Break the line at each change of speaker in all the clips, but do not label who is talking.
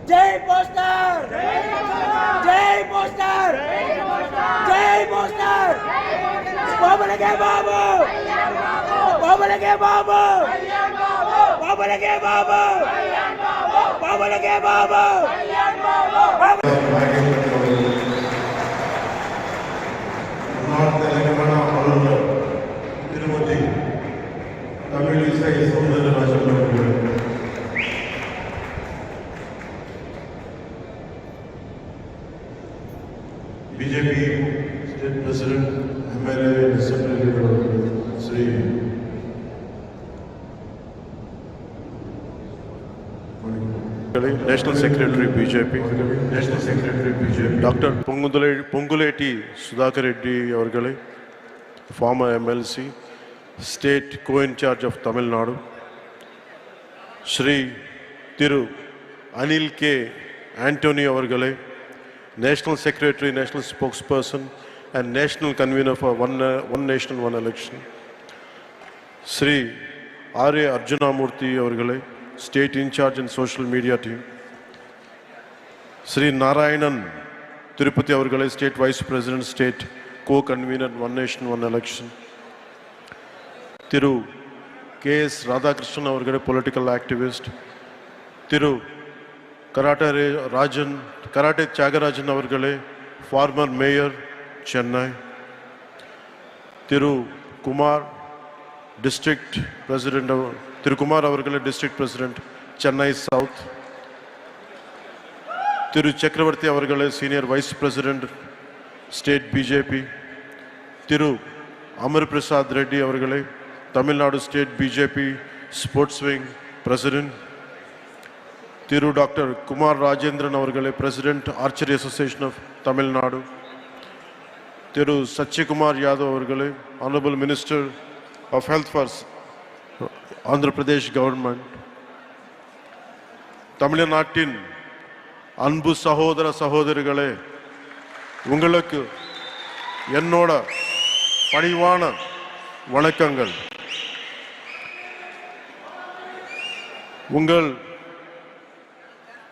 जय पोस्टर, जय पोस्टर, जय पोस्टर, बाबू लगे बाबू, बाबू लगे बाबू, बाबू लगे बाबू, बाबू लगे बाबू।
Telangana Alur Tirupati Tamilisai Soundararajan BJP state president MLA assembly leader Shri
national secretary BJP doctor Ponguleti Sudhakar Reddy अवர்களே former MLC state co-in-charge of Tamil Nadu Shri Thiru Anil K Antony अवர்களே national secretary national spokesperson and national convener for one nation one election Shri Arya अर्जुनामूर्ति अवர்களே state in charge in social media team Sri Narayanan Tirupati avargalai state vice president state co-convener one nation one election Thiru KS Radhakrishnan avargalai political activist Thiru Karate Tyagarajan avargalai former mayor Chennai Thiru Kumar district president Thiru Kumar avargalai district president Chennai South Thiru Chakravarti avargalai senior vice president state BJP Thiru Amar Prasad Reddy avargalai Tamil Nadu state BJP sports wing president Thiru Dr. Kumar Rajendran avargalai president Archery Association of Tamil Nadu Thiru Satyakumar Yadav avargalai honorable minister of health for Andhra Pradesh government Tamil Nadu அன்பு சகோதர சகோதரிகளே உங்களுக்கு என்னோட பணிவான வணக்கங்கள்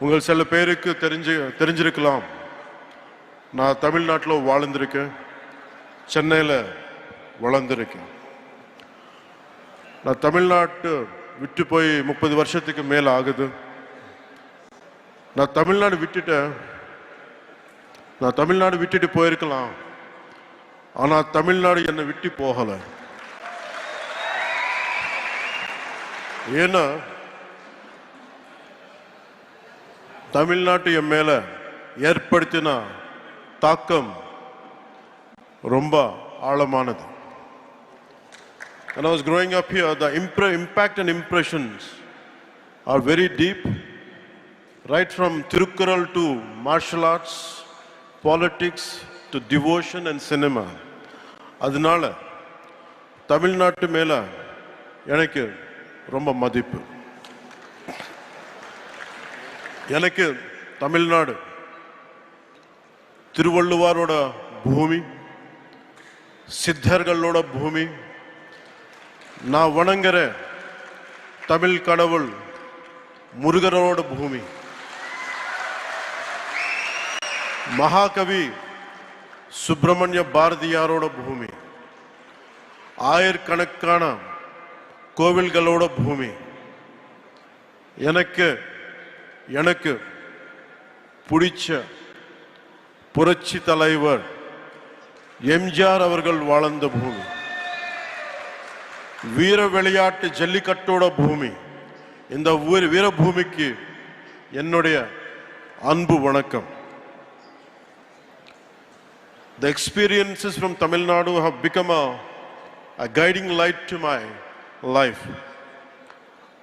உங்கள் சில பேருக்கு தெரிஞ்சிருக்கலாம் நான் தமிழ்நாட்டில் வாழ்ந்திருக்கேன் சென்னையில் வளர்ந்திருக்கேன் நான் தமிழ்நாட்டு விட்டு போய் 30 வருஷத்துக்கு மேல ஆகுது நான் தமிழ்நாடு விட்டுட்டு போயிருக்கலாம் ஆனா தமிழ்நாடு என்னை விட்டு போகல ஏன்னா தமிழ்நாட்டு என் மேல ஏற்படுத்தின தாக்கம் ரொம்ப ஆழமானது When I was growing up here, the impact and impressions are very deep. Right from Tirukkural to martial arts, politics to devotion and cinema. அதனால தமிழ்நாட்டு மேல எனக்கு ரொம்ப மதிப்பு எனக்கு தமிழ்நாடு திருவள்ளுவரோட பூமி சித்தர்களோட பூமி நான் வணங்குற தமிழ் கடவுள் முருகரோட பூமி महाकवि सुब्रमण्य பாரதியாரோட பூமி ஆயிரக்கணக்கான கோவில்களோட பூமி எனக்கு பிடிச்ச புரட்சி தலைவர் எம்ஜிஆர் அவர்கள் வாழ்ந்த பூமி வீர விளையாட்டு ஜல்லிக்கட்டோட பூமி இந்த வீரபூமிக்கு என்னுடைய அன்பு வணக்கம் The experiences from Tamil Nadu have become a guiding light to my life.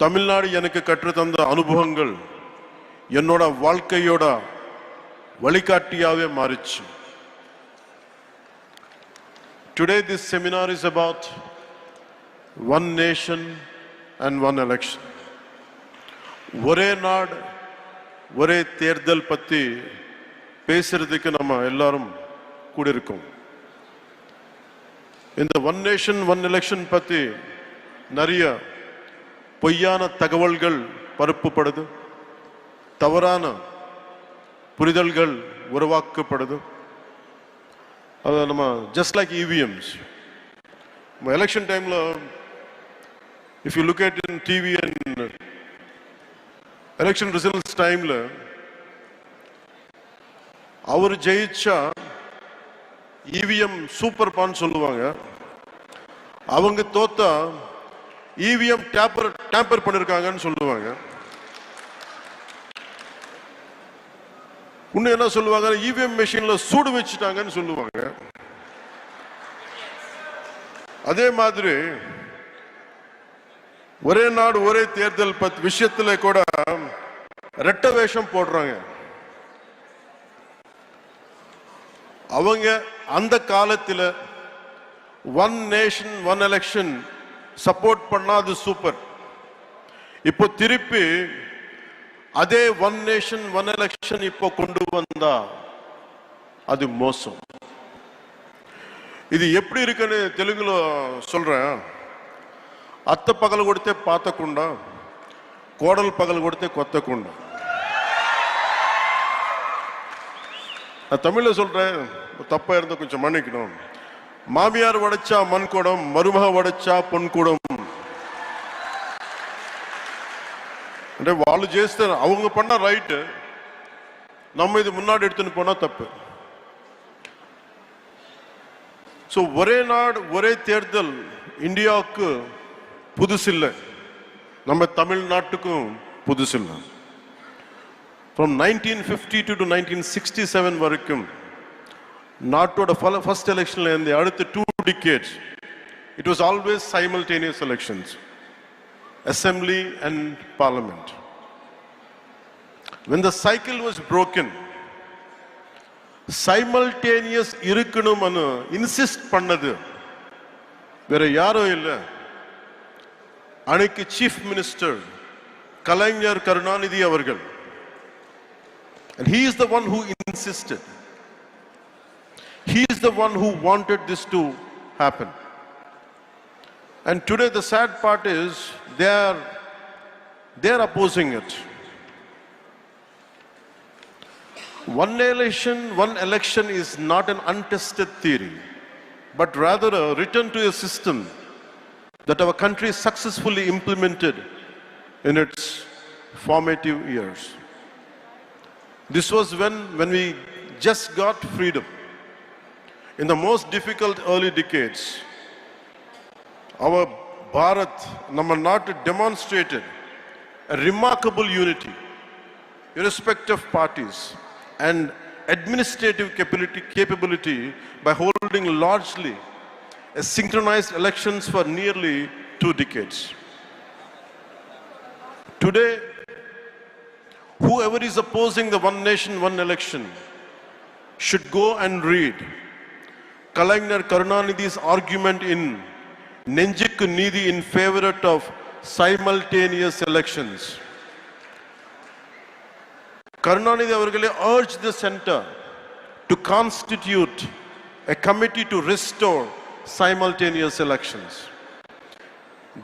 Tamil Nadu எனக்கு கற்று தந்த அனுபவங்கள் என்னோட வாழ்க்கையோட வழிகாட்டியாவே மாறிச்சு. Today this seminar is about one nation and one election. ஒரே நாடு ஒரே தேர்தல் பத்தி பேசுறதுக்கு நம்ம எல்லாரும் கூடியிருக்கோம் இந்த ஒன் நேஷன் ஒன் எலெக்ஷன் பற்றி நிறைய பொய்யான தகவல்கள் பரப்பப்படுது, தவறான புரிதல்கள் உருவாக்கப்படுது. அது நம்ம ஜஸ்ட் லைக் இவிஎம்ஸ் எலெக்ஷன் டைம்ல if you look at in TV and election results டைம்ல அவர் ஜெயிச்சா இவிஎம் சூப்பர் பான்னு சொல்லுவாங்க, அவங்க தோத்தா இவிஎம் டேம்பர் பண்ணிருக்காங்கன்னு சொல்லுவாங்க. இன்னும் என்ன சொல்லுவாங்க, இவிஎம் மெஷின்ல சூடு வச்சுட்டாங்கன்னு சொல்லுவாங்க. அதே மாதிரி ஒரே நாடு ஒரே தேர்தல் விஷயத்துல கூட ரெட்ட வேஷம் போடுறாங்க. அவங்க அந்த காலத்தில் one nation one election support பண்ணா அது சூப்பர். இப்போ திருப்பி அதே ஒன் நேஷன் ஒன் எலெக்ஷன் இப்போ கொண்டு வந்தா அது மோசம். இது எப்படி இருக்குன்னு தெலுங்குல சொல்றேன். అత్త పగలు కొడితే పాతకుండా, కోడలు పగలు కొడితే కొత్తకుండా. நான் தமிழ்ல சொல்றேன், தப்பா இருந்தா கொஞ்சம் மன்னிக்கணும். மாமியார் உடைச்சா மண் குடம், மருமக உடைச்சா பொன் குடம். అంటే వాళ్ళు చేస్తే அவங்க பண்ண ரைட்டு, நம்ம இது முன்னாடி எடுத்துன்னு போனா தப்பு. ஸோ ஒரே நாடு ஒரே தேர்தல் இந்தியாவுக்கு புதுசில்லை, நம்ம தமிழ்நாட்டுக்கும் புதுசில்லை. From 1952 to 1967 வரைக்கும் நாட்டோட first election இருந்து அடுத்த 2 decades it was always simultaneous elections, assembly and parliament. When the cycle was broken, simultaneous இருக்கணும்னு இன்சிஸ்ட் பண்ணது வேற யாரோ இல்லை, அன்னைக்கு சீஃப் மினிஸ்டர் கலைஞர் கருணாநிதி அவர்கள். And he is the one who insisted. He is the one who wanted this to happen. And today the sad part is they are opposing it. One nation, one election is not an untested theory, but rather a return to a system that our country successfully implemented in its formative years. This was when we just got freedom. In the most difficult early decades, our Bharat, Namma Nadu, demonstrated a remarkable unity, irrespective of parties, and administrative capability by holding largely a synchronized elections for nearly 2 decades. Today, whoever is opposing the one nation, one election should go and read Kalainar Karunanidhi's argument in Nenjikku Needhi in favor of simultaneous elections. Karunanidhi avargale urged the center to constitute a committee to restore simultaneous elections.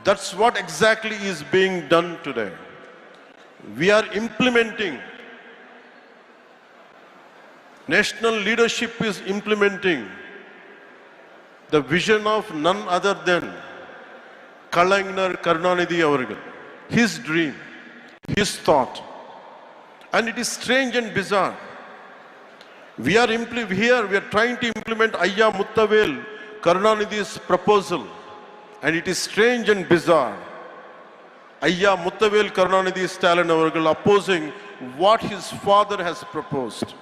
That's what exactly is being done today. We are implementing, national leadership is implementing the vision of none other than Kalainar Karunanidhi avargal, his dream, his thought. And it is strange and bizarre. We are trying to implement Ayya Muttavel Karunanidhi's proposal, and it is strange and bizarre. Ayya Muttavel Karunanidhi Stalin avargal opposing what his father has proposed.